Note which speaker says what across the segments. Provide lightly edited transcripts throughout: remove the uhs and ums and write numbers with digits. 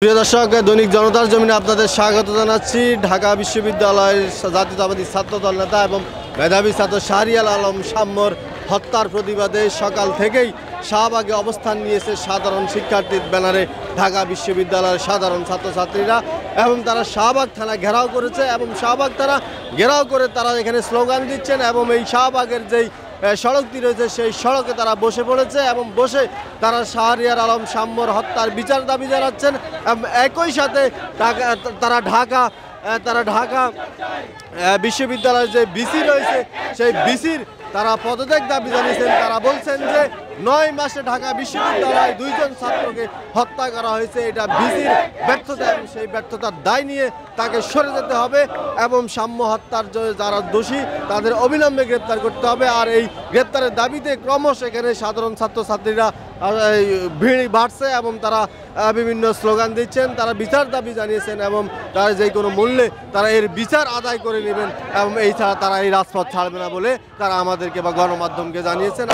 Speaker 1: প্রিয় দর্শক, দৈনিক জনতার জমিনে আপনাদের স্বাগত জানাচ্ছি। ঢাকা বিশ্ববিদ্যালয়ের জাতীয়তাবাদী ছাত্রদল নেতা এবং মেধাবী ছাত্র শাহরিয়ার আলম সাম্যর হত্যার প্রতিবাদে সকাল থেকেই শাহবাগে অবস্থান নিয়েছে সাধারণ শিক্ষার্থীর ব্যানারে ঢাকা বিশ্ববিদ্যালয়ের সাধারণ ছাত্রছাত্রীরা এবং তারা শাহবাগ থানা ঘেরাও করেছে এবং শাহবাগ থানা ঘেরাও করে তারা এখানে স্লোগান দিচ্ছেন এবং এই শাহবাগের যেই সড়কটি রয়েছে সেই সড়কে তারা বসে পড়েছে এবং বসে তারা শাহরিয়ার আলম সাম্যর হত্যার বিচার দাবি জানাচ্ছেন এবং একই সাথে তারা ঢাকা বিশ্ববিদ্যালয়ের যে বিসি রয়েছে সেই বিসির তারা পদত্যাগ দাবি জানিয়েছেন। তারা বলছেন যে 9 মাসে ঢাকা বিশ্ববিদ্যালয়ে 2 জন ছাত্রকে হত্যা করা হয়েছে, এটা বিসির ব্যর্থতা এবং সেই ব্যর্থতার দায় নিয়ে তাকে সরে যেতে হবে এবং সাম্য হত্যার যারা দোষী তাদের অবিলম্বে গ্রেপ্তার করতে হবে। আর এই গ্রেপ্তারের দাবিতে ক্রমশ এখানে সাধারণ ছাত্রছাত্রীরা ভিড় বাড়ছে এবং তারা বিভিন্ন স্লোগান দিচ্ছেন, তারা বিচার দাবি জানিয়েছেন এবং তারা যে কোনো মূল্যে তারা এর বিচার আদায় করে নেবেন এবং এই ছাড়া তারা এই রাজপথ ছাড়বে না বলে তারা আমাদেরকে বা গণমাধ্যমকে জানিয়েছেন।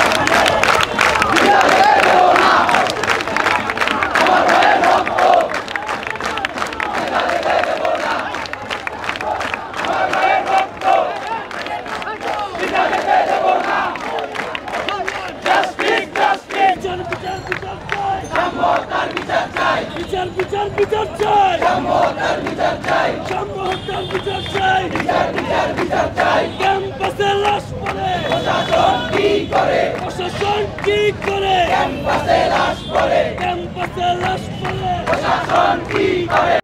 Speaker 2: বিচার চাই, সম্মতার বিচার চাই, সম্মতার বিচার চাই, বিচার চাই। ক্যাম্পাসে লাশ পড়ে প্রশাসন কি করে, প্রশাসন কি করে, ক্যাম্পাসে লাশ পড়ে প্রশাসন কি করে।